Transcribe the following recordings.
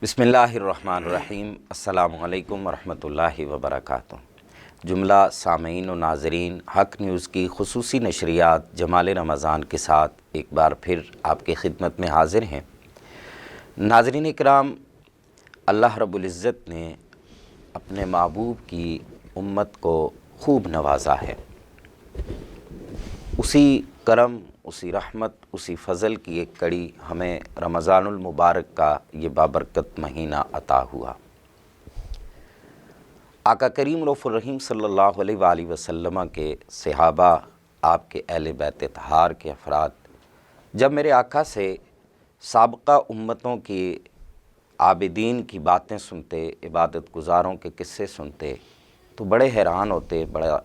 بسم اللہ الرحمن الرحیم۔ السلام علیکم ورحمۃ اللہ وبرکاتہ۔ جملہ سامعین و ناظرین، حق نیوز کی خصوصی نشریات جمال رمضان کے ساتھ ایک بار پھر آپ کی خدمت میں حاضر ہیں۔ ناظرین اکرام، اللہ رب العزت نے اپنے محبوب کی امت کو خوب نوازا ہے۔ اسی کرم، اسی رحمت، اسی فضل کی ایک کڑی ہمیں رمضان المبارک کا یہ بابرکت مہینہ عطا ہوا۔ آقا کریم رؤوف الرحیم صلی اللہ علیہ وآلہ وسلم کے صحابہ، آپ کے اہل بیت اطہار کے افراد جب میرے آقا سے سابقہ امتوں کی عابدین کی باتیں سنتے، عبادت گزاروں کے قصے سنتے تو بڑے حیران ہوتے، بڑا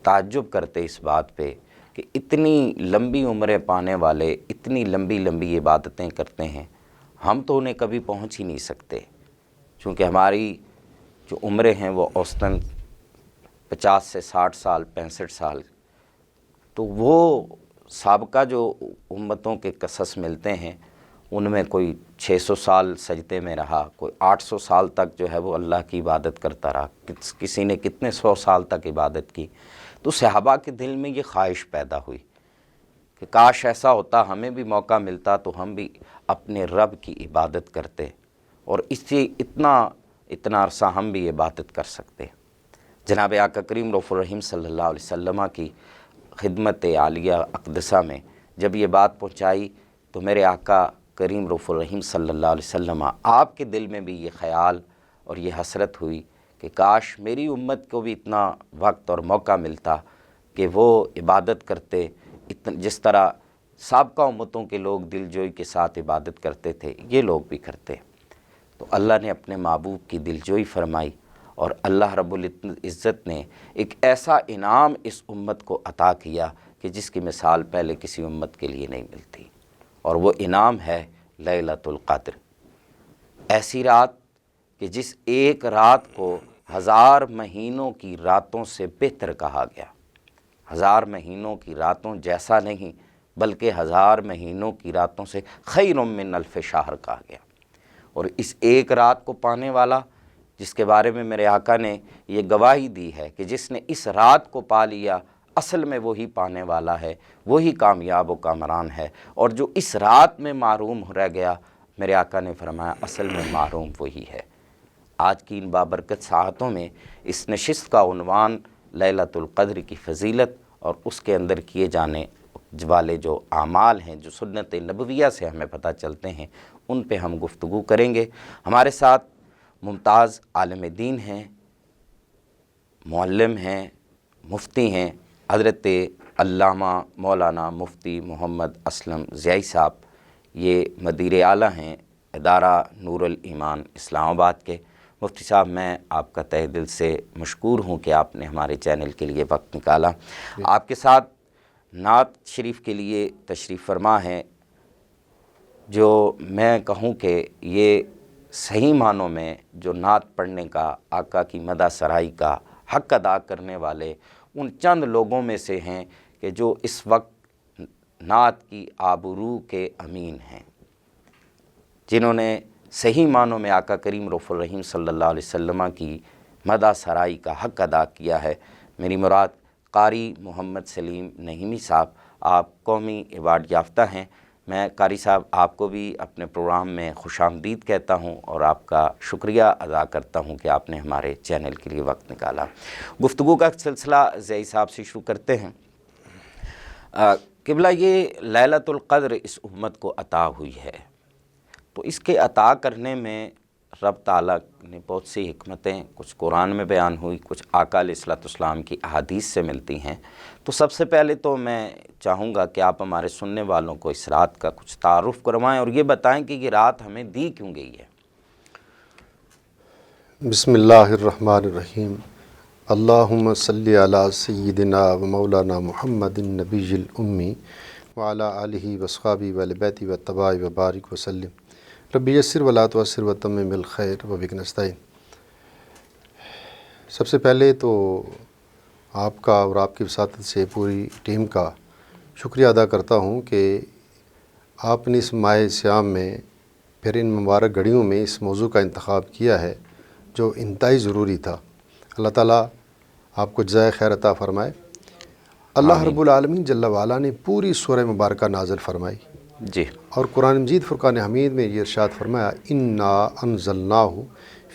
تعجب کرتے اس بات پہ کہ اتنی لمبی عمریں پانے والے اتنی لمبی لمبی عبادتیں کرتے ہیں، ہم تو انہیں کبھی پہنچ ہی نہیں سکتے، چونکہ ہماری جو عمریں ہیں وہ اوسطاً 50 سے 60 سال، 65 سال، تو وہ سابقہ جو امتوں کے قصص ملتے ہیں ان میں کوئی 600 سال سجدے میں رہا، کوئی 800 سال تک جو ہے وہ اللہ کی عبادت کرتا رہا، کسی نے کتنے 100 سال تک عبادت کی۔ تو صحابہ کے دل میں یہ خواہش پیدا ہوئی کہ کاش ایسا ہوتا، ہمیں بھی موقع ملتا تو ہم بھی اپنے رب کی عبادت کرتے اور اس سے اتنا عرصہ ہم بھی عبادت کر سکتے۔ جناب آقا کریم رؤوف الرحیم صلی اللہ علیہ وسلم کی خدمت عالیہ اقدسہ میں جب یہ بات پہنچائی تو میرے آقا کریم رؤوف الرحیم صلی اللہ علیہ وسلم، آپ کے دل میں بھی یہ خیال اور یہ حسرت ہوئی کہ کاش میری امت کو بھی اتنا وقت اور موقع ملتا کہ وہ عبادت کرتے جس طرح سابقہ امتوں کے لوگ دل جوئی کے ساتھ عبادت کرتے تھے، یہ لوگ بھی کرتے۔ تو اللہ نے اپنے محبوب کی دل جوئی فرمائی اور اللہ رب العزت نے ایک ایسا انعام اس امت کو عطا کیا کہ جس کی مثال پہلے کسی امت کے لیے نہیں ملتی، اور وہ انعام ہے لیلۃ القدر، ایسی رات کہ جس ایک رات کو 1000 مہینوں کی راتوں سے بہتر کہا گیا۔ 1000 مہینوں کی راتوں جیسا نہیں بلکہ 1000 مہینوں کی راتوں سے خیر من الف شہر کہا گیا۔ اور اس ایک رات کو پانے والا، جس کے بارے میں میرے آقا نے یہ گواہی دی ہے کہ جس نے اس رات کو پا لیا اصل میں وہی پانے والا ہے، وہی کامیاب و کامران ہے، اور جو اس رات میں محروم رہ گیا، میرے آقا نے فرمایا اصل میں محروم وہی ہے۔ آج کی ان بابرکت ساعتوں میں اس نشست کا عنوان لیلۃ القدر کی فضیلت اور اس کے اندر کیے جانے والے جو اعمال ہیں، جو سنت نبویہ سے ہمیں پتہ چلتے ہیں، ان پہ ہم گفتگو کریں گے۔ ہمارے ساتھ ممتاز عالم دین ہیں، معلم ہیں، مفتی ہیں، حضرت علامہ مولانا مفتی محمد اسلم ضیائی صاحب، یہ مدیر اعلیٰ ہیں ادارہ نور الایمان اسلام آباد کے۔ مفتی صاحب، میں آپ کا تہہ دل سے مشکور ہوں کہ آپ نے ہمارے چینل کے لیے وقت نکالا۔ آپ کے ساتھ نعت شریف کے لیے تشریف فرما ہیں، جو میں کہوں کہ یہ صحیح معنوں میں جو نعت پڑھنے کا، آقا کی مدح سرائی کا حق ادا کرنے والے ان چند لوگوں میں سے ہیں کہ جو اس وقت نعت کی آبرو کے امین ہیں، جنہوں نے صحیح معنوں میں آقا کریم رؤوف الرحیم صلی اللہ علیہ وسلم کی مدح سرائی کا حق ادا کیا ہے۔ میری مراد قاری محمد سلیم نعیمی صاحب، آپ قومی ایوارڈ یافتہ ہیں۔ میں قاری صاحب آپ کو بھی اپنے پروگرام میں خوش آمدید کہتا ہوں اور آپ کا شکریہ ادا کرتا ہوں کہ آپ نے ہمارے چینل کے لیے وقت نکالا۔ گفتگو کا سلسلہ ضیائی صاحب سے شروع کرتے ہیں۔ قبلہ، یہ لیلۃ القدر اس امت کو عطا ہوئی ہے، تو اس کے عطا کرنے میں رب تعالیٰ نے بہت سی حکمتیں، کچھ قرآن میں بیان ہوئی، کچھ آقا علیہ الصلوۃ والسلام کی احادیث سے ملتی ہیں۔ تو سب سے پہلے تو میں چاہوں گا کہ آپ ہمارے سننے والوں کو اس رات کا کچھ تعارف کروائیں اور یہ بتائیں کہ یہ رات ہمیں دی کیوں گئی ہے۔ بسم اللہ الرحمن الرحیم۔ اللہم صلی علی سیدنا و مولانا محمد النبی الامی وعلی آلہ وصحبہ وآل بیتہ واتباعہ وبارک وسلم۔ ربی یسر ولا تعسر وتمم بالخیر وبک نستعین۔ سب سے پہلے تو آپ کا اور آپ کی وساطت سے پوری ٹیم کا شکریہ ادا کرتا ہوں کہ آپ نے اس ماہ سیام میں پھر ان مبارک گھڑیوں میں اس موضوع کا انتخاب کیا ہے جو انتہائی ضروری تھا۔ اللہ تعالیٰ آپ کو جزائے خیر عطا فرمائے۔ اللہ رب العالمین جل وعلا نے پوری سورہ مبارکہ نازل فرمائی، جی، اور قرآن مجید فرقان حمید میں یہ ارشاد فرمایا انا انزلناہ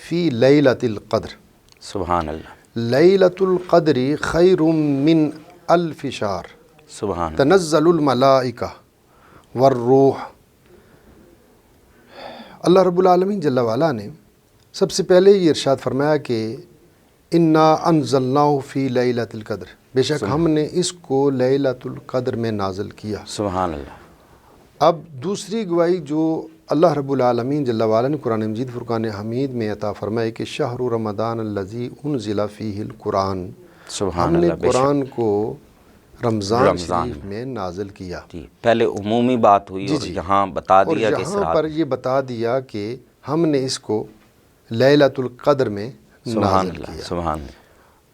فی لیلۃ القدر، سبحان اللہ، لیلۃ القدر خیر من الف شہر، سبحان اللہ، تنزل الملائکہ والروح۔ اللہ رب العالمین جل وعلا نے سب سے پہلے یہ ارشاد فرمایا کہ انا انزلناہ فی لیلۃ القدر، بے شک ہم نے اس کو لیلۃ القدر میں نازل کیا۔ سبحان اللہ۔ اب دوسری گواہی جو اللہ رب العالمین جل وعلا نے قرآن مجید فرقان حمید میں عطا فرمائی کہ شہر رمضان الذی انزل فیہ القرآن، سبحان ہم نے اللہ، بے شک، قرآن کو رمضان رمضان شریف میں نازل کیا۔ جی، پہلے عمومی بات ہوئی اور یہاں بتا اور دیا کہ اس یہاں رات، پر یہ بتا دیا کہ ہم نے اس کو لیلۃ القدر میں سبحان نازل اللہ، کیا۔ سبحان اللہ،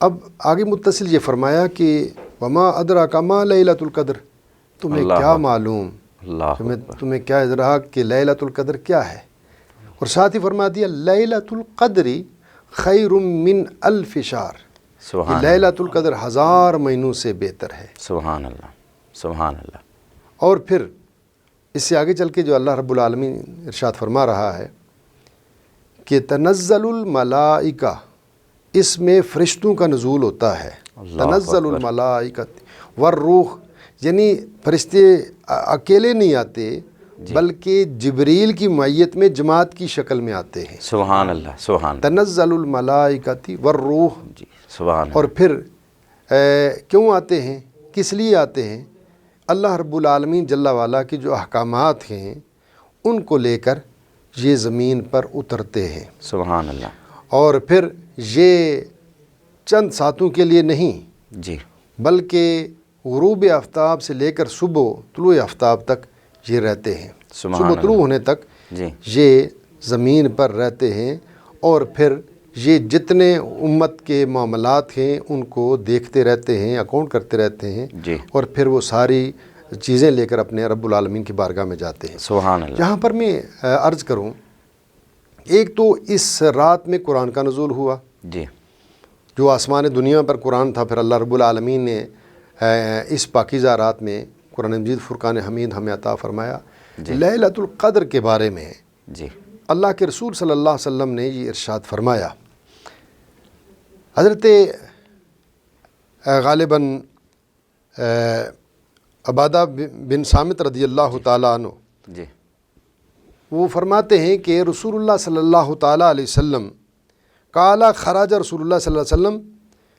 اب آگے متصل یہ فرمایا کہ وما ادراک ما لیلۃ القدر، تمہیں اللہ کیا اکبر، معلوم، اللہ اکبر، تمہیں کیا ادراک کہ لیلۃ القدر کیا ہے، اور ساتھ ہی فرما دیا لیلۃ القدر خیر من الف شہر، سبحان یہ اللہ، لیلۃ القدر 1000 مہینوں سے بہتر ہے۔ سبحان اللہ، سبحان اللہ، اور پھر اس سے آگے چل کے جو اللہ رب العالمین ارشاد فرما رہا ہے کہ تنزل الملائکہ، اس میں فرشتوں کا نزول ہوتا ہے، اللہ تنزل اکبر، الملائکہ والروح، یعنی فرشتے اکیلے نہیں آتے بلکہ جبریل کی معیت میں جماعت کی شکل میں آتے ہیں۔ سبحان اللہ، سبحان اللہ، تنزل الملائکہ والروح، جی، سبحان اللہ، اور پھر کیوں آتے ہیں، کس لیے آتے ہیں؟ اللہ رب العالمین جل وعلا کی جو احکامات ہیں ان کو لے کر یہ زمین پر اترتے ہیں، سبحان اللہ، اور پھر یہ چند ساتوں کے لیے نہیں جی، بلکہ غروب آفتاب سے لے کر صبح طلوع آفتاب تک یہ رہتے ہیں، سبحان صبح اللہ، طلوع ہونے تک جی، یہ زمین پر رہتے ہیں، اور پھر یہ جتنے امت کے معاملات ہیں ان کو دیکھتے رہتے ہیں، اکاؤنٹ کرتے رہتے ہیں، جی، اور پھر وہ ساری چیزیں لے کر اپنے رب العالمین کی بارگاہ میں جاتے ہیں۔ سبحان اللہ، یہاں پر میں عرض کروں، ایک تو اس رات میں قرآن کا نزول ہوا، جی، جو آسمان دنیا پر قرآن تھا، پھر اللہ رب العالمین نے اس پاکیزہ رات میں قرآن مجید فرقان حمید ہمیں عطا فرمایا۔ لیلۃ القدر کے بارے میں جی، اللہ کے رسول صلی اللہ علیہ وسلم نے یہ ارشاد فرمایا، حضرت غالباً عبادہ بن صامت رضی اللہ تعالیٰ عنہ، جی، وہ فرماتے ہیں کہ رسول اللہ صلی اللہ تعالیٰ علیہ وسلم قال خرج رسول اللہ صلی اللہ علیہ وسلم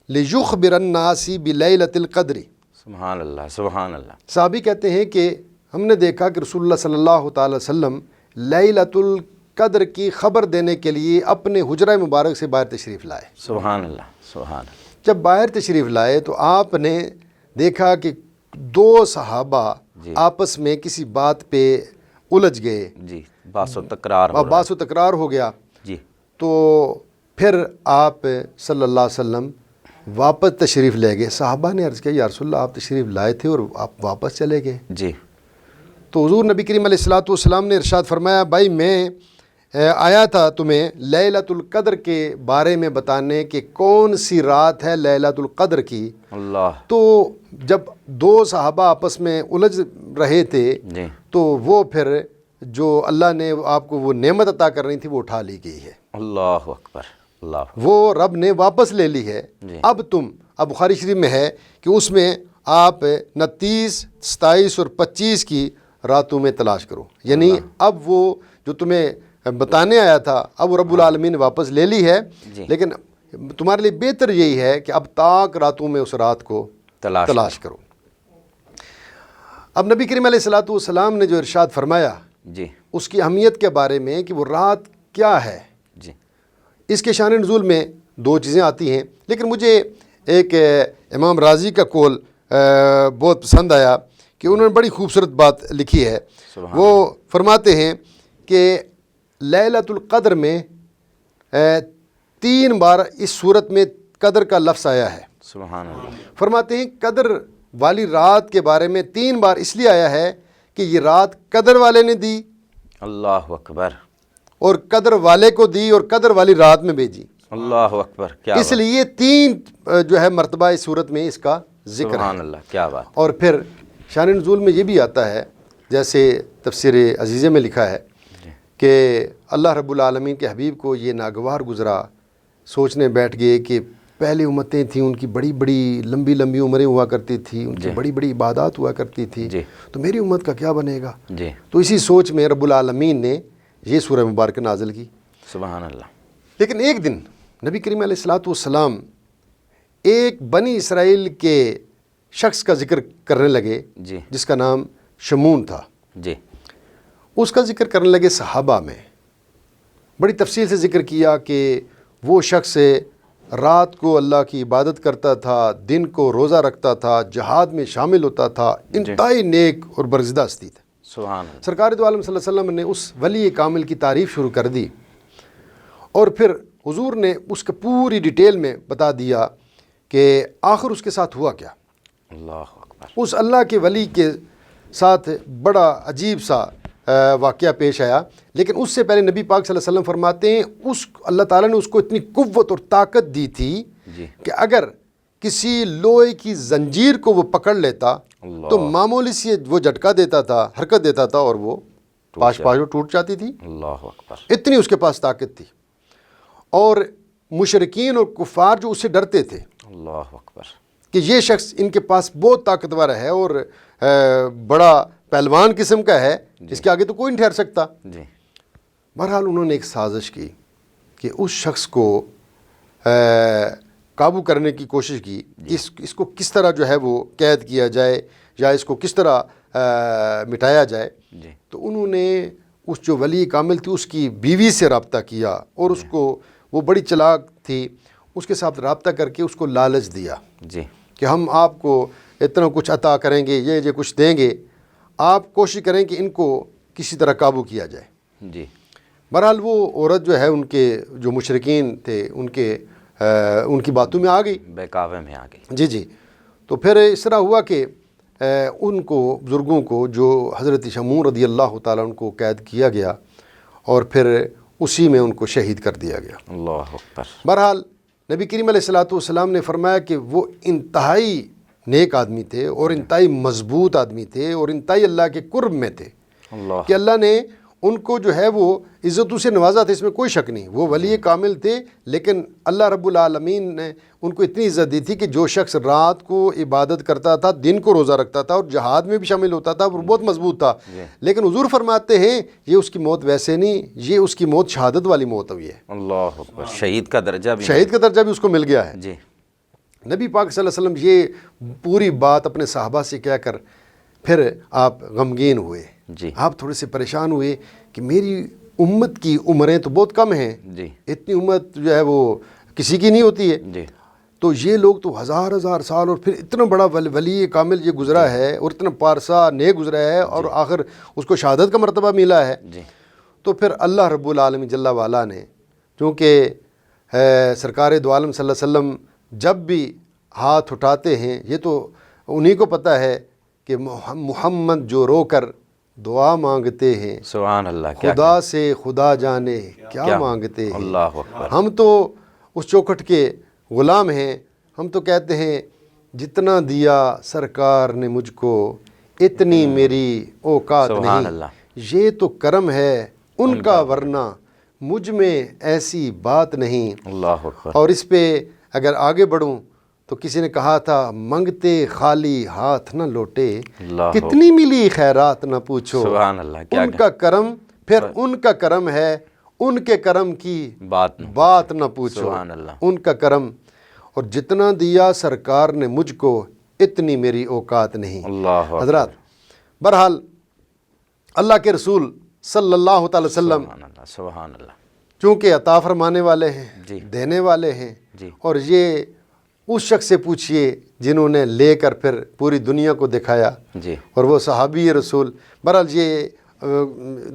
لیخبر الناس بلیلۃ القدر، سبحان اللہ، سبحان اللہ، صحابی کہتے ہیں کہ ہم نے دیکھا کہ رسول اللہ صلی اللہ تعالیٰ علیہ وسلم لیلۃ القدر کی خبر دینے کے لیے اپنے حجرہ مبارک سے باہر تشریف لائے۔ سبحان اللہ، سبحان اللہ، جب باہر تشریف لائے تو آپ نے دیکھا کہ دو صحابہ جی، آپس میں کسی بات پہ الجھ گئے، جی، باس و تکرار ہو رہا باس و تکرار ہو گیا، ہے، جی، تو پھر آپ صلی اللہ علیہ وسلم واپس تشریف لے گئے۔ صحابہ نے عرض کیا یا رسول اللہ آپ تشریف لائے تھے اور آپ واپس چلے گئے؟ جی، تو حضور نبی کریم علیہ الصلوۃ والسلام نے ارشاد فرمایا بھائی میں آیا تھا تمہیں لیلۃ القدر کے بارے میں بتانے کہ کون سی رات ہے لیلۃ القدر کی۔ اللہ، تو جب دو صحابہ آپس میں الجھ رہے تھے جی، تو وہ پھر جو اللہ نے آپ کو وہ نعمت عطا کر رہی تھی وہ اٹھا لی گئی ہے، اللہ اکبر، اللہ، وہ رب نے واپس لے لی ہے۔ جی، اب بخاری شریف میں ہے کہ اس میں آپ 29، 27 اور 25 کی راتوں میں تلاش کرو، یعنی اب وہ جو تمہیں بتانے آیا تھا اب وہ رب العالمین نے واپس لے لی ہے، جی، لیکن تمہارے لیے بہتر یہی ہے کہ اب تاک راتوں میں اس رات کو تلاش کرو۔ اب نبی کریم علیہ الصلوۃ والسلام نے جو ارشاد فرمایا جی، اس کی اہمیت کے بارے میں کہ وہ رات کیا ہے، جی، اس کے شان نزول میں دو چیزیں آتی ہیں، لیکن مجھے ایک امام راضی کا قول بہت پسند آیا کہ انہوں نے بڑی خوبصورت بات لکھی ہے۔ وہ فرماتے ہیں کہ لیلۃ القدر میں 3 بار اس صورت میں قدر کا لفظ آیا ہے۔ سبحان اللہ، فرماتے ہیں قدر والی رات کے بارے میں 3 بار اس لیے آیا ہے کہ یہ رات قدر والے نے دی اللہ اکبر، اور قدر والے کو دی اور قدر والی رات میں بھیجی۔ اللہ اکبر، کیا اس لیے 3 جو ہے مرتبہ اس صورت میں اس کا ذکر ہے۔ سبحان اللہ، کیا بات۔ اور پھر شان نزول میں یہ بھی آتا ہے، جیسے تفسیر عزیزہ میں لکھا ہے کہ اللہ رب العالمین کے حبیب کو یہ ناگوار گزرا، سوچنے بیٹھ گئے کہ پہلے امتیں تھیں، ان کی بڑی بڑی لمبی لمبی عمریں ہوا کرتی تھی، ان کی بڑی بڑی عبادات ہوا کرتی تھی، تو میری امت کا کیا بنے گا؟ تو اسی سوچ میں رب العالمین نے یہ سورہ مبارکہ نازل کی۔ سبحان اللہ۔ لیکن ایک دن نبی کریم علیہ الصلوۃ والسلام ایک بنی اسرائیل کے شخص کا ذکر کرنے لگے جس کا نام شمون تھا۔ اس کا ذکر کرنے لگے صحابہ میں، بڑی تفصیل سے ذکر کیا کہ وہ شخص رات کو اللہ کی عبادت کرتا تھا، دن کو روزہ رکھتا تھا، جہاد میں شامل ہوتا تھا، انتہائی نیک اور برگزیدہ ہستی تھا۔ سبحان اللہ۔ سرکار دو عالم صلی اللہ علیہ وسلم نے اس ولی کامل کی تعریف شروع کر دی، اور پھر حضور نے اس کا پوری ڈیٹیل میں بتا دیا کہ آخر اس کے ساتھ ہوا کیا۔ اللہ اکبر۔ اس اللہ کے ولی کے ساتھ بڑا عجیب سا واقعہ پیش آیا، لیکن اس سے پہلے نبی پاک صلی اللہ علیہ وسلم فرماتے ہیں اللہ تعالیٰ نے اس کو اتنی قوت اور طاقت دی تھی کہ اگر کسی لوہے کی زنجیر کو وہ پکڑ لیتا تو معمولی سی وہ جھٹکا دیتا تھا، حرکت دیتا تھا، اور وہ پاش ٹوٹ جاتی تھی۔ اللہ اکبر۔ اتنی اس کے پاس طاقت تھی، اور مشرکین اور کفار جو اس سے ڈرتے تھے اللہ اکبر کہ یہ شخص ان کے پاس بہت طاقتور ہے اور بڑا پہلوان قسم کا ہے، اس کے آگے تو کوئی نہیں ٹھہر سکتا۔ بہرحال انہوں نے ایک سازش کی کہ اس شخص کو قابو کرنے کی کوشش کی، اس کو کس طرح جو ہے وہ قید کیا جائے یا اس کو کس طرح مٹایا جائے۔ تو انہوں نے اس جو ولی کامل تھی اس کی بیوی سے رابطہ کیا، اور اس کو، وہ بڑی چلاک تھی، اس کے ساتھ رابطہ کر کے اس کو لالچ دیا کہ ہم آپ کو اتنا کچھ عطا کریں گے، یہ کچھ دیں گے، آپ کوشش کریں کہ ان کو کسی طرح قابو کیا جائے۔ بہرحال وہ عورت جو ہے ان کے جو مشرکین تھے ان کی باتوں میں آ گئی، بہکاوے میں آ گئی۔ جی۔ تو پھر اس طرح ہوا کہ ان کو بزرگوں کو جو حضرت شمون رضی اللہ تعالیٰ ان کو قید کیا گیا، اور پھر اسی میں ان کو شہید کر دیا گیا۔ اللہ اکبر۔ بہرحال نبی کریم علیہ الصلوۃ والسلام نے فرمایا کہ وہ انتہائی نیک آدمی تھے، اور انتہائی مضبوط آدمی تھے، اور انتہائی اللہ کے قرب میں تھے، کہ اللہ نے ان کو جو ہے وہ عزتوں سے نوازا تھا، اس میں کوئی شک نہیں۔ وہ ولی کامل تھے، لیکن اللہ رب العالمین نے ان کو اتنی عزت دی تھی کہ جو شخص رات کو عبادت کرتا تھا، دن کو روزہ رکھتا تھا، اور جہاد میں بھی شامل ہوتا تھا، وہ بہت مضبوط تھا۔ لیکن حضور فرماتے ہیں یہ اس کی موت ویسے نہیں، یہ اس کی موت شہادت والی موت ہوئی ہے۔ اللہ اکبر۔ شہید کا درجہ بھی اس کو مل گیا ہے۔ نبی پاک صلی اللہ علیہ وسلم یہ پوری بات اپنے صحابہ سے کہہ کر پھر آپ غمگین ہوئے، آپ تھوڑے سے پریشان ہوئے کہ میری امت کی عمریں تو بہت کم ہیں، اتنی امت جو ہے وہ کسی کی نہیں ہوتی ہے، تو یہ لوگ تو ہزار ہزار سال، اور پھر اتنا بڑا ولی کامل یہ گزرا ہے، اور اتنا پارسا نیک گزرا ہے، اور آخر اس کو شہادت کا مرتبہ ملا ہے۔ تو پھر اللہ رب العالمین جل وعلا نے، چونکہ سرکار دو عالم صلی اللہ علیہ وسلم جب بھی ہاتھ اٹھاتے ہیں، یہ تو انہی کو پتہ ہے کہ محمد جو رو کر دعا مانگتے ہیں، سبحان اللہ، خدا سے خدا جانے کیا مانگتے ہیں۔ اللہ اکبر۔ ہم تو اس چوکھٹ کے غلام ہیں، ہم تو کہتے ہیں جتنا دیا سرکار نے مجھ کو اتنی میری اوقات نہیں، یہ تو کرم ہے ان کا ورنہ مجھ میں ایسی بات نہیں۔ اللہ اکبر۔ اور اس پہ اگر آگے بڑھوں تو کسی نے کہا تھا منگتے خالی ہاتھ نہ لوٹے، کتنی ملی خیرات نہ پوچھو، سبحان اللہ، ان کا کرم، پھر ان کا کرم ہے، ان کے کرم کی بات نہ پوچھو، سبحان اللہ، ان کا کرم، اور جتنا دیا سرکار نے مجھ کو اتنی میری اوقات نہیں۔ اللہ حضرات، بہرحال اللہ کے رسول صلی اللہ تعالی وسلم سبحان اللہ چونکہ عطا فرمانے والے ہیں، دینے والے ہیں، اور یہ اس شخص سے پوچھئے جنہوں نے لے کر پھر پوری دنیا کو دکھایا، اور وہ صحابی رسول۔ بہرحال یہ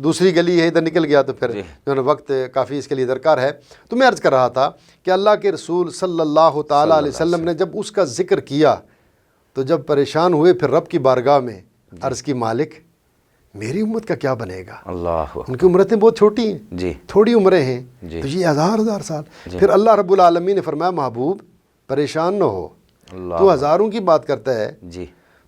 دوسری گلی ہے، ادھر نکل گیا تو پھر جو ہے وقت کافی اس کے لیے درکار ہے۔ تو میں عرض کر رہا تھا کہ اللہ کے رسول صلی اللہ تعالیٰ علیہ وسلم نے جب اس کا ذکر کیا تو جب پریشان ہوئے، پھر رب کی بارگاہ میں عرض کی، مالک میری امت کا کیا بنے گا؟ اللہ ان کی عمریں بہت چھوٹی ہیں، جی تھوڑی عمریں ہیں، جی تو یہ ہزار سال۔ پھر اللہ رب العالمین نے فرمایا محبوب پریشان نہ ہو، اللہ تو ہزاروں کی بات کرتا ہے جی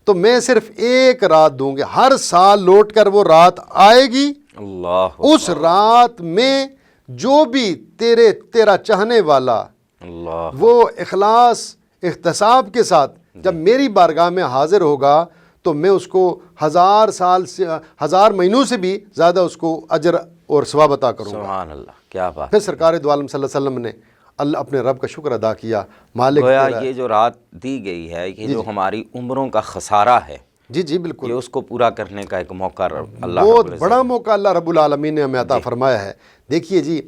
تو میں صرف ایک رات دوں گی، ہر سال لوٹ کر وہ رات آئے گی، اللہ اس رات میں جو بھی تیرا چاہنے والا اللہ وہ اخلاص احتساب کے ساتھ جب میری بارگاہ میں حاضر ہوگا تو میں اس کو 1000 سال سے 1000 مہینوں سے بھی زیادہ اس کو اجر اور ثواب عطا کروں گا۔ سبحان اللہ، کیا بات۔ پھر سرکار دو عالم صلی اللہ علیہ وسلم نے اللہ اپنے رب کا شکر ادا کیا، مالک گویا تیرا یہ جو رات دی گئی ہے یہ جو ہماری عمروں کا خسارہ ہے، جی بالکل، یہ اس کو پورا کرنے کا ایک موقع اللہ بہت رب العزت بڑا موقع اللہ رب العالمین نے ہمیں عطا فرمایا ہے۔ دیکھیے جی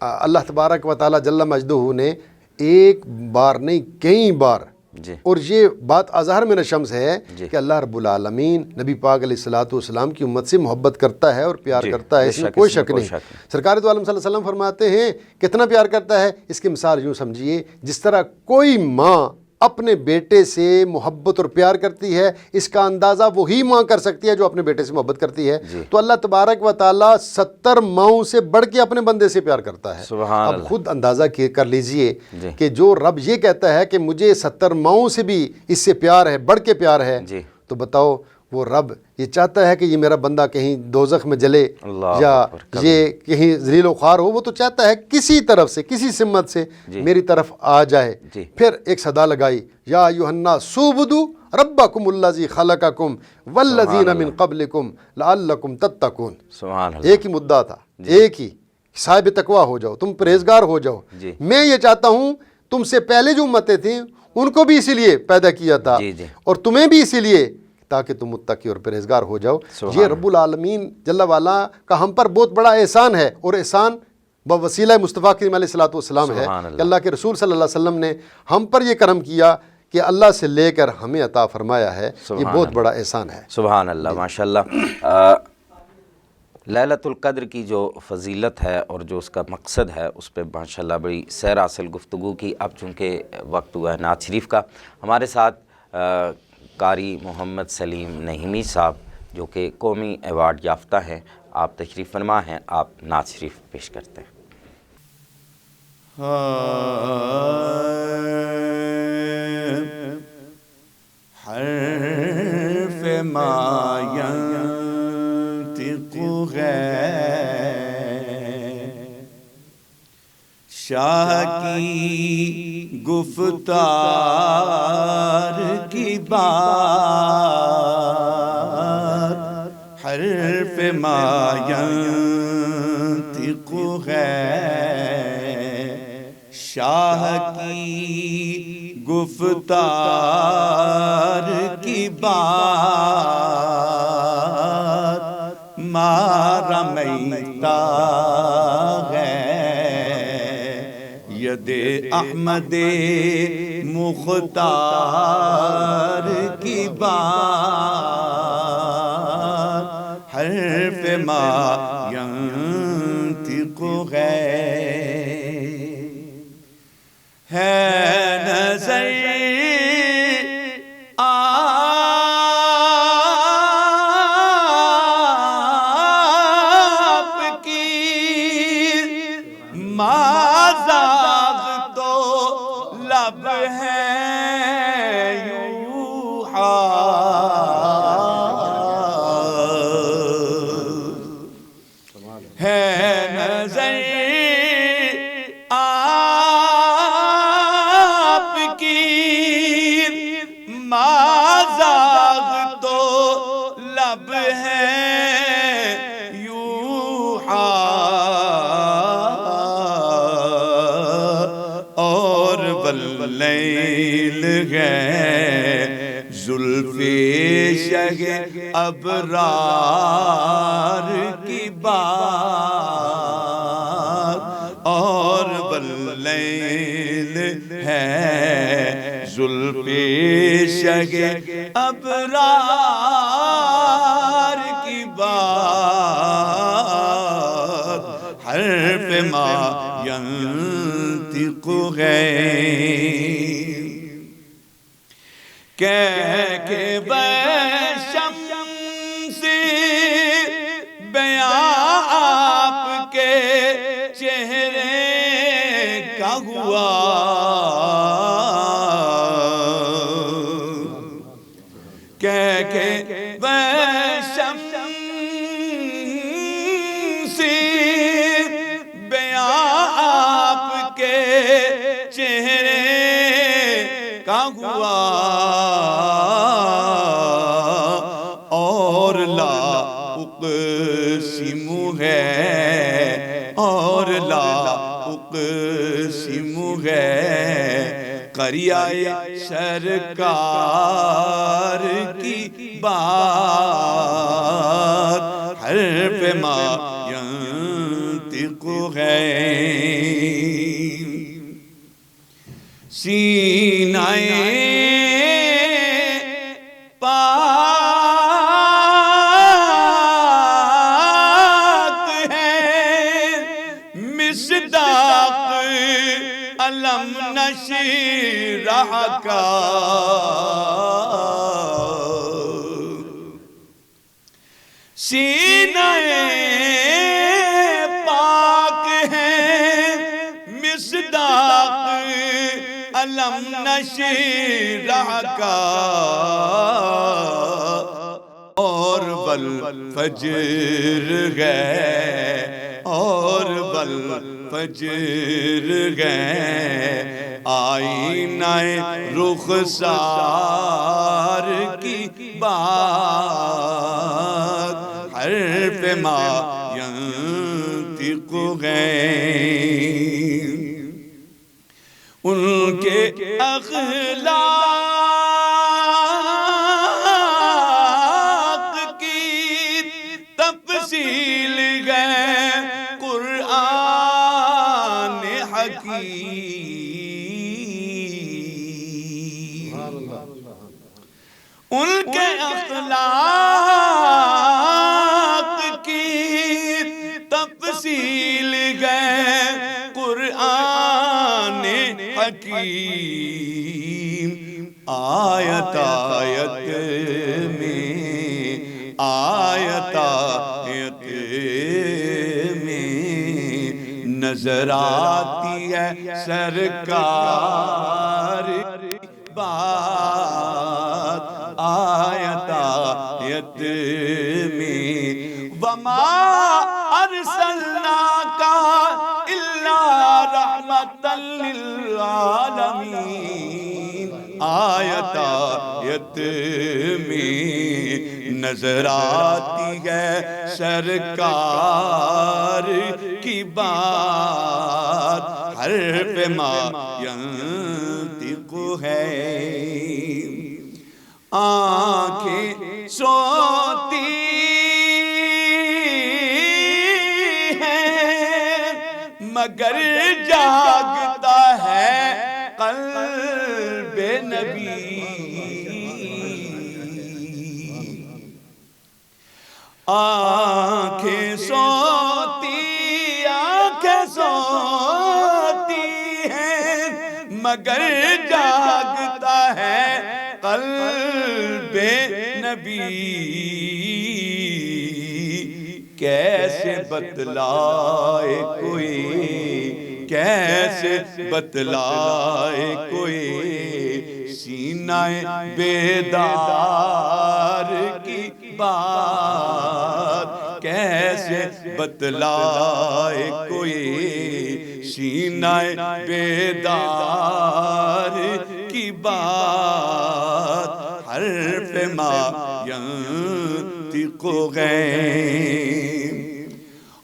اللہ تبارک و تعالی جل مجدہ نے ایک بار نہیں کئی بار، جی اور یہ بات اظہر من الشمس ہے کہ اللہ رب العالمین نبی پاک علیہ الصلوۃ والسلام کی امت سے محبت کرتا ہے اور پیار کرتا ہے، اس میں کوئی شک نہیں۔ سرکار دو عالم صلی اللہ علیہ وسلم فرماتے ہیں کتنا پیار کرتا ہے، اس کی مثال یوں سمجھیے جس طرح کوئی ماں اپنے بیٹے سے محبت اور پیار کرتی ہے، اس کا اندازہ وہی ماں کر سکتی ہے جو اپنے بیٹے سے محبت کرتی ہے۔ تو اللہ تبارک و تعالیٰ 70 ماؤں سے بڑھ کے اپنے بندے سے پیار کرتا ہے۔ سبحان اب اللہ۔ خود اندازہ کر لیجئے کہ جو رب یہ کہتا ہے کہ مجھے 70 ماؤں سے بھی اس سے پیار ہے، بڑھ کے پیار ہے، تو بتاؤ وہ رب یہ چاہتا ہے کہ یہ میرا بندہ کہیں دوزخ میں جلے یا یہ کہیں ذلیل و خوار ہو؟ وہ تو چاہتا ہے کسی طرف سے، کسی سمت سے میری طرف آ جائے۔ پھر ایک صدا لگائی، یا ایھا الناس اعبدوا ربکم الذی خلقکم والذین من قبلکم لعلکم تتقون۔ سبحان اللہ۔ ایک ہی مدعا تھا، ایک ہی، صاحب تقویٰ ہو جاؤ، تم پرہیزگار ہو جاؤ۔ میں یہ چاہتا ہوں تم سے پہلے جو امتیں تھیں ان کو بھی اسی لیے پیدا کیا تھا اور تمہیں بھی اسی لیے تاکہ تم متقی اور پرہیزگار ہو جاؤ۔ یہ رب العالمین جل وعلا کا ہم پر بہت بڑا احسان ہے، اور احسان بوسیلہ مصطفیٰ کریم علیہ الصلوۃ والسلام ہے کہ اللہ کے رسول صلی اللہ علیہ وسلم نے ہم پر یہ کرم کیا کہ اللہ سے لے کر ہمیں عطا فرمایا ہے۔ یہ بہت بڑا احسان ہے۔ سبحان اللہ، ماشاءاللہ۔ لیلۃ القدر کی جو فضیلت ہے اور جو اس کا مقصد ہے اس پہ ماشاءاللہ بڑی سیر حاصل گفتگو کی۔ اب چونکہ وقت ہوا ہے نعت شریف کا، ہمارے ساتھ قاری محمد سلیم نعیمی صاحب جو کہ قومی ایوارڈ یافتہ ہیں، آپ تشریف فرما ہیں، آپ نعت شریف پیش کرتے ہیں۔ حرف ما ينطق غیر شاہ کی گفتار کی بات، حرف ما ينطق غیر شاہ کی گفتار کی بات، ما رمیتا ہے ید احمد مختار کی بات، حرف ما ينطق غیر ہے نظر آپ کی مازاغ تو لب ہے یوحا، ہے نظر مازاغ تو لب ہے یوحا، اور واللیل ہے زلف شہ ابرار کی بات، اور واللیل ہے زلف شہ ابرار کی بات، حرف ما ينطق غیر کہ شمس چہرے کا ہوا کہہ کے وہ شمسی بیاں آپ کے چہرے کا ہوا اور لا اقسم ہے اور لا اقسم ہے قریائے سرکار کی بات حرف ما ینطق ہے سینہ پاک ہے مصداق علم نشرح کا سینہ پاک ہے مصداق علم نشرح کا اور والفجر ہے اور والفجر ہے آئینہ رخسار کی بات حرف ما ینطق ہے ان کے اخلاق کی تفصیل ہے قرآن حکیم ان کے اخلاق کی تفصیل ہے قرآن حکیم آیت آیت میں آیت آیت میں نظر آتی ہے سرکار بات آیت آیت میں وما ارسلناک الا رحمتا للعالمین آیت آیت میں نظر آتی ہے سرکار کی بات حرف ما ینطق ہے آنکھیں سوتی ہیں مگر جاگتا ہے قلب نبی آنکھیں سوتی ہیں مگر جاگتا ہے قلب نبی کیسے بتلائے کوئی کیسے بتلائے کوئی سینہ بیدار کی بات کیسے بتلائے کوئی سینہ بیدار کی بات حرف ما ینطق ہے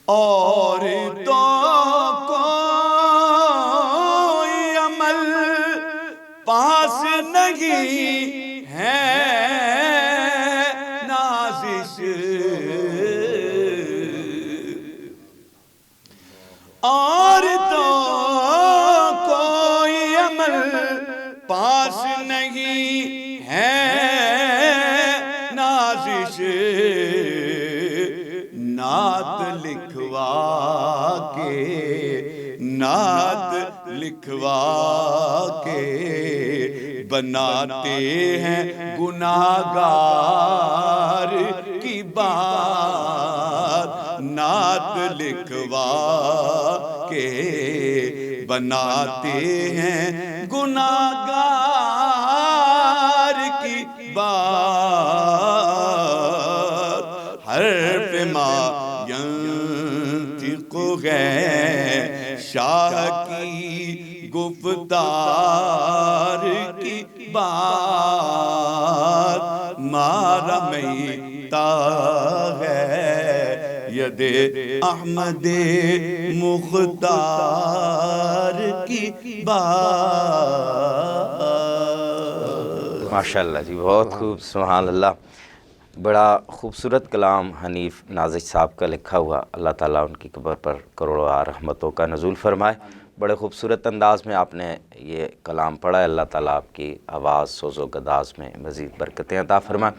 اور تو کوئی عمل پاس نہیں ہے نازش اور تو کوئی عمل پاس نہیں ہے نازش نعت لکھوا کے بناتے ہیں گناہگار کی بات نعت لکھوا کے بناتے ہیں گناہگار کی بات، حرف ما ینطق ہے شاہ کی گفتار کی بات، مارا میتا ہے ید احمد مختار کی بات۔ ماشاءاللہ جی، بہت خوب، سبحان اللہ۔ بڑا خوبصورت کلام حنیف نازش صاحب کا لکھا ہوا، اللہ تعالیٰ ان کی قبر پر کروڑوں رحمتوں کا نزول فرمائے۔ بڑے خوبصورت انداز میں آپ نے یہ کلام پڑھا ہے، اللہ تعالیٰ آپ کی آواز سوز و گداز میں مزید برکتیں عطا فرمائے۔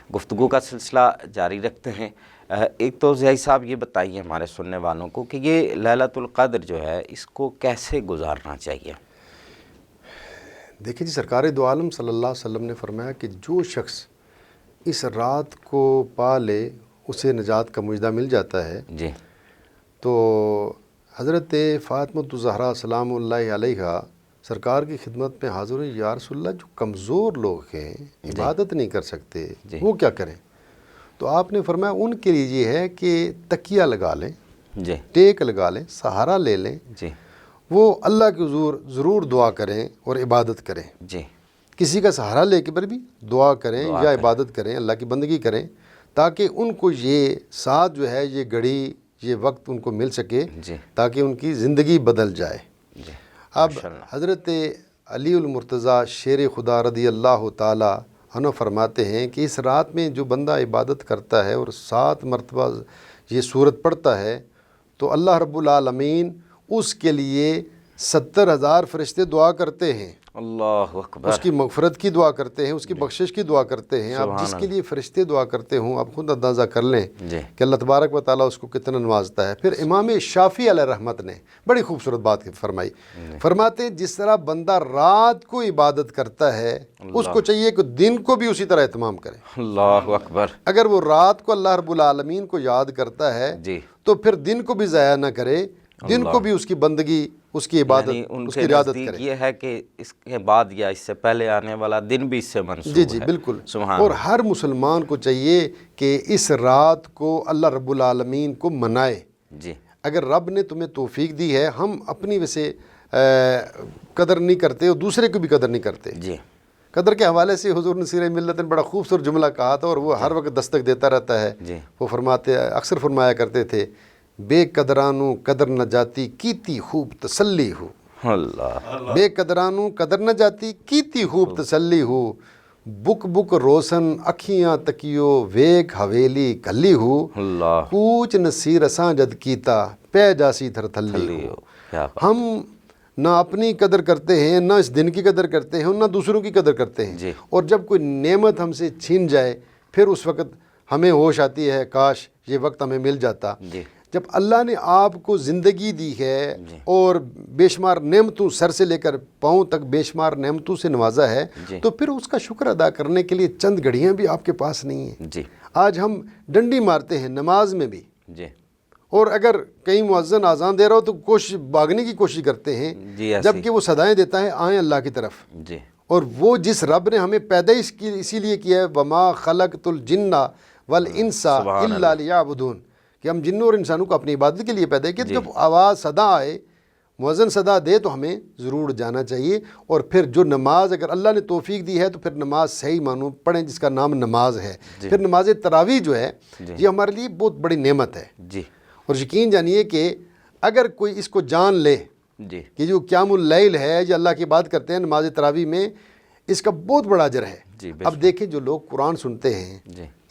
گفتگو کا سلسلہ جاری رکھتے ہیں۔ ایک تو ضیاء صاحب یہ بتائیے ہمارے سننے والوں کو کہ یہ لیلۃ القدر جو ہے اس کو کیسے گزارنا چاہیے؟ دیکھیں جی، سرکار دو عالم صلی اللہ علیہ وسلم نے فرمایا کہ جو شخص اس رات کو پا لے اسے نجات کا مجدہ مل جاتا ہے۔ جی۔ تو حضرت فاطمہ الزہرا سلام اللہ علیہ سرکار کی خدمت میں حاضر ہوئی، یا رسول اللہ جو کمزور لوگ ہیں عبادت نہیں کر سکتے وہ کیا کریں؟ تو آپ نے فرمایا ان کے لیے یہ ہے کہ تکیہ لگا لیں، جی، ٹیک لگا لیں، سہارا لے لیں، جی، وہ اللہ کے حضور ضرور دعا کریں اور عبادت کریں۔ جی، کسی کا سہارا لے کے پر بھی دعا کریں یا عبادت کریں، اللہ کی بندگی کریں، تاکہ ان کو یہ ساتھ جو ہے یہ گھڑی یہ وقت ان کو مل سکے، جی، تاکہ ان کی زندگی بدل جائے۔ جی۔ اب حضرت علی المرتضیٰ شیر خدا رضی اللہ تعالی عنہ فرماتے ہیں کہ اس رات میں جو بندہ عبادت کرتا ہے اور 7 مرتبہ یہ سورت پڑھتا ہے تو اللہ رب العالمین اس کے لیے 70,000 فرشتے دعا کرتے ہیں، اللہ اکبر، اس کی مغفرت کی دعا کرتے ہیں، اس کی بخشش کی دعا کرتے ہیں۔ آپ جس کے لیے فرشتے دعا کرتے ہوں آپ خود اندازہ کر لیں کہ اللہ تبارک و تعالیٰ اس کو کتنا نوازتا ہے۔ پھر امام شافعی علیہ رحمت نے بڑی خوبصورت بات فرمائی، فرماتے ہیں جس طرح بندہ رات کو عبادت کرتا ہے اس کو چاہیے کہ دن کو بھی اسی طرح اہتمام کرے۔ اللہ اکبر۔ اگر وہ رات کو اللہ رب العالمین کو یاد کرتا ہے تو پھر دن کو بھی ضائع نہ کرے، دن کو بھی اس کی بندگی، اس کی عبادت، اس کی رعایت کرے۔ یہ ہے کہ اس کے بعد یا اس سے پہلے آنے والا دن بھی اس سے منسوب ہے۔ جی بالکل۔ اور ہر مسلمان کو چاہیے کہ اس رات کو اللہ رب العالمین کو منائے۔ جی، اگر رب نے تمہیں توفیق دی ہے، ہم اپنی ویسے قدر نہیں کرتے اور دوسرے کو بھی قدر نہیں کرتے۔ جی، قدر کے حوالے سے حضور نصیر ملت نے بڑا خوبصورت جملہ کہا تھا اور وہ ہر وقت دستک دیتا رہتا ہے۔ وہ فرماتے اکثر فرمایا کرتے تھے، بے قدرانوں قدر نہ جاتی کیتی خوب تسلی ہو۔ اللہ، بے قدرانوں قدر نہ جاتی کیتی خوب تسلی ہو، بک بک روشن اکھیاں تکیو ویک حویلی کلی ہو، اللہ، کوچ نصیر اساں جد کیتا پہ جاسی تھر تھلی ہو۔ ہم نہ اپنی قدر کرتے ہیں، نہ اس دن کی قدر کرتے ہیں، نہ دوسروں کی قدر کرتے ہیں۔ اور جب کوئی نعمت ہم سے چھین جائے پھر اس وقت ہمیں ہوش آتی ہے کاش یہ وقت ہمیں مل جاتا۔ جب اللہ نے آپ کو زندگی دی ہے اور بے شمار نعمتوں سر سے لے کر پاؤں تک بے شمار نعمتوں سے نوازا ہے تو پھر اس کا شکر ادا کرنے کے لیے چند گھڑیاں بھی آپ کے پاس نہیں ہیں۔ آج ہم ڈنڈی مارتے ہیں نماز میں بھی، اور اگر کہیں مؤذن اذان دے رہا ہو تو بھاگنے کی کوشش کرتے ہیں، جبکہ وہ صدائیں دیتا ہے آئیں اللہ کی طرف۔ اور وہ جس رب نے ہمیں پیدائش کی اسی لیے کیا ہے، وما خلقت الجن والانس الا لیعبدون، کہ ہم جنوں اور انسانوں کو اپنی عبادت کے لیے پیدا کیا۔ جب آواز صدا آئے، مؤذن صدا دے تو ہمیں ضرور جانا چاہیے۔ اور پھر جو نماز اگر اللہ نے توفیق دی ہے تو پھر نماز صحیح معنوں پڑھیں جس کا نام نماز ہے۔ پھر نماز تراویح جو ہے یہ ہمارے لیے بہت بڑی نعمت ہے۔ اور یقین جانیے کہ اگر کوئی اس کو جان لے کہ جو قیام اللیل ہے یا اللہ کی بات کرتے ہیں نماز تراویح میں، اس کا بہت بڑا اجر ہے۔ اب دیکھیں جو لوگ قرآن سنتے ہیں،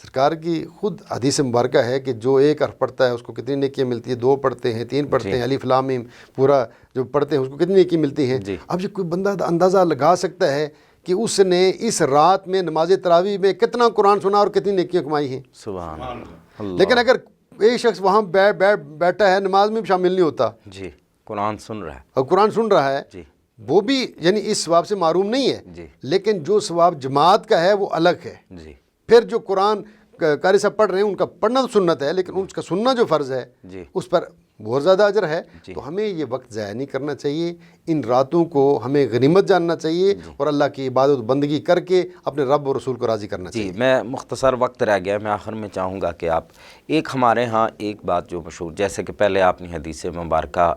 سرکار کی خود حدیث مبارکہ ہے کہ جو ایک حرف پڑھتا ہے اس کو کتنی نیکیاں ملتی ہیں، 2 پڑھتے ہیں، 3 پڑھتے ہیں، الف لام میم پورا جو پڑھتے ہیں اس کو کتنی نیکی ملتی ہیں۔ اب یہ کوئی بندہ اندازہ لگا سکتا ہے کہ اس نے اس رات میں نماز تراویح میں کتنا قرآن سنا اور کتنی نیکیاں کمائی ہیں؟ سبحان اللہ۔ لیکن اگر ایک شخص وہاں بیٹھا ہے نماز میں بھی شامل نہیں ہوتا، قرآن سن رہا ہے اور قرآن سن رہا ہے، وہ بھی یعنی اس ثواب سے معروم نہیں ہے، لیکن جو ثواب جماعت کا ہے وہ الگ ہے۔ پھر جو قرآن قاری صاحب پڑھ رہے ہیں ان کا پڑھنا تو سنت ہے، لیکن اس کا سننا جو فرض ہے اس پر بہت زیادہ اجر ہے۔ تو ہمیں یہ وقت ضائع نہیں کرنا چاہیے، ان راتوں کو ہمیں غنیمت جاننا چاہیے اور اللہ کی عبادت بندگی کر کے اپنے رب اور رسول کو راضی کرنا چاہیے۔ میں مختصر وقت رہ گیا، میں آخر میں چاہوں گا کہ آپ ایک ہمارے ہاں ایک بات جو مشہور، جیسے کہ پہلے آپ نے حدیث مبارکہ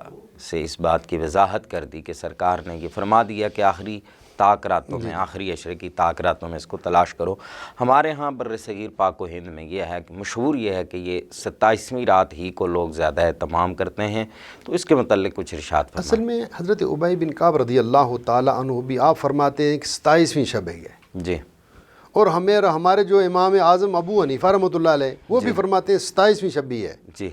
سے اس بات کی وضاحت کر دی کہ سرکار نے یہ فرما دیا کہ آخری طاق راتوں میں، آخری عشرے کی طاق راتوں میں اس کو تلاش کرو۔ ہمارے ہاں بر صغیر پاک و ہند میں یہ ہے کہ مشہور یہ ہے کہ یہ 27ویں رات ہی کو لوگ زیادہ اہتمام کرتے ہیں، تو اس کے متعلق کچھ ارشاد فرمائیں۔ اصل میں حضرت ابی بن کعب رضی اللہ تعالیٰ عنہ بھی آپ فرماتے ہیں کہ 27ویں شب ہے یہ، جی، اور ہمارے جو امام اعظم ابو حنیفہ رحمۃ اللہ علیہ وہ بھی فرماتے ہیں 27ویں شب بھی ہے، جی،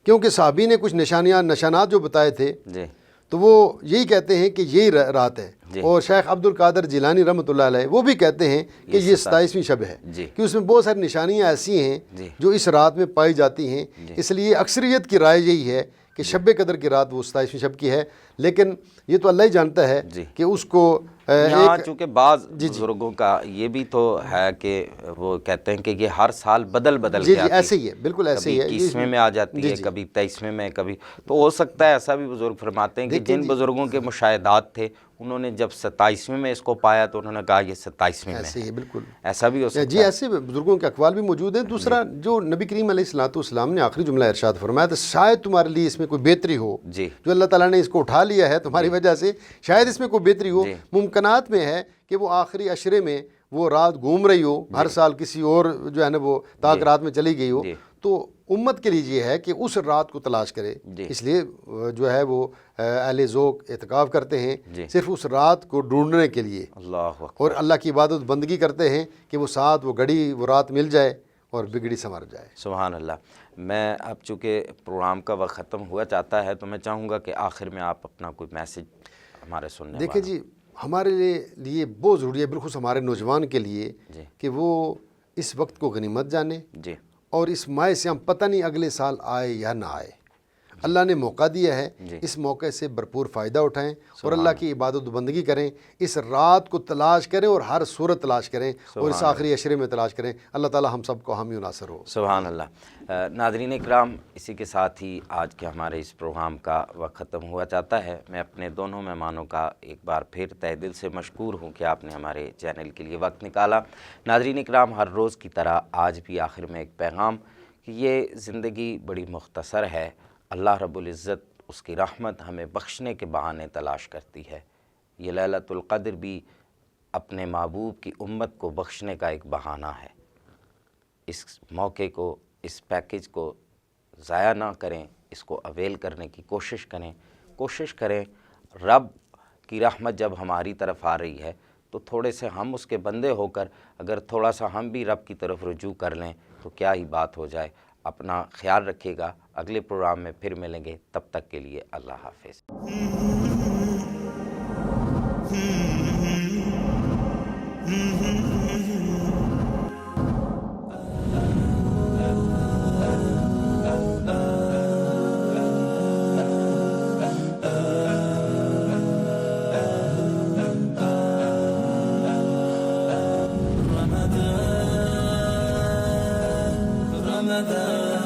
کیونکہ صحابی نے کچھ نشانات جو بتائے تھے جی، تو وہ یہی کہتے ہیں کہ یہی رات ہے، اور شیخ عبد القادر جیلانی رحمۃ اللہ علیہ وہ بھی کہتے ہیں کہ یہ 27ویں شب ہے، کہ اس میں بہت ساری نشانیاں ایسی ہیں جو اس رات میں پائی جاتی ہیں، اس لیے اکثریت کی رائے یہی ہے کہ شب قدر کی رات وہ 27ویں شب کی ہے، لیکن یہ تو اللہ ہی جانتا ہے کہ اس کو یہاں چونکہ بعض بزرگوں کا یہ بھی تو ہے کہ وہ کہتے ہیں کہ یہ ہر سال بدل کے آتی ہے، ایسے ہی ہے، بالکل ایسے ہی ہے، 21ویں میں آ جاتی ہے، کبھی 23ویں میں، کبھی تو ہو سکتا ہے ایسا بھی بزرگ فرماتے ہیں کہ جن بزرگوں کے مشاہدات تھے انہوں نے جب 27ویں میں اس کو پایا تو انہوں نے کہا یہ 27ویں میں ایسے ہی، بالکل ایسا بھی ہو سکتا ہے۔ جی، ایسے بزرگوں کے اقوال بھی موجود ہیں۔ دوسرا جو نبی کریم علیہ الصلوۃ والسلام نے آخری جملہ ارشاد فرمایا تو شاید تمہارے لیے اس میں کوئی بہتری ہو، جو اللہ تعالیٰ نے اس کو اٹھا لیا ہے تمہاری وجہ سے، شاید اس میں کوئی بہتری ہو۔ ممکنات میں ہے کہ وہ آخری عشرے میں وہ رات گھوم رہی ہو، ہر سال کسی اور جو ہے نا وہ طاق رات میں چلی گئی ہو، تو امت کے لیے یہ ہے کہ اس رات کو تلاش کرے، اس لیے جو ہے وہ اہل ذوق اعتکاف کرتے ہیں صرف اس رات کو ڈھونڈنے کے لیے، اور اللہ کی عبادت بندگی کرتے ہیں کہ وہ ساتھ وہ گھڑی وہ رات مل جائے اور بگڑی سنور جائے۔ سبحان اللہ۔ میں اب چونکہ پروگرام کا وقت ختم ہوا چاہتا ہے تو میں چاہوں گا کہ آخر میں آپ اپنا کوئی میسج ہمارے سننے دیکھیں جی، ہمارے لیے بہت ضروری ہے، بالخصوص ہمارے نوجوان کے لیے، کہ وہ اس وقت کو غنیمت جانے، اور اس ماہ سے ہم پتہ نہیں اگلے سال آئے یا نہ آئے، اللہ نے موقع دیا ہے، اس موقع سے بھرپور فائدہ اٹھائیں اور اللہ کی عبادت و بندگی کریں، اس رات کو تلاش کریں اور ہر صورت تلاش کریں اور اس آخری عشرے میں تلاش کریں۔ اللہ تعالی ہم سب کو حامی و ناصر ہو۔ سبحان اللہ۔ ناظرین اکرام، اسی کے ساتھ ہی آج کے ہمارے اس پروگرام کا وقت ختم ہوا چاہتا ہے۔ میں اپنے دونوں مہمانوں کا ایک بار پھر تہ دل سے مشکور ہوں کہ آپ نے ہمارے چینل کے لیے وقت نکالا۔ ناظرین اکرام، ہر روز کی طرح آج بھی آخر میں ایک پیغام کہ یہ زندگی بڑی مختصر ہے، اللہ رب العزت اس کی رحمت ہمیں بخشنے کے بہانے تلاش کرتی ہے۔ یہ لیلۃ القدر بھی اپنے محبوب کی امت کو بخشنے کا ایک بہانہ ہے۔ اس موقع کو، اس پیکج کو ضائع نہ کریں، اس کو اویل کرنے کی کوشش کریں۔ رب کی رحمت جب ہماری طرف آ رہی ہے تو تھوڑے سے ہم اس کے بندے ہو کر اگر تھوڑا سا ہم بھی رب کی طرف رجوع کر لیں تو کیا ہی بات ہو جائے۔ اپنا خیال رکھیے گا، اگلے پروگرام میں پھر ملیں گے، تب تک کے لیے اللہ حافظ۔ Ramadan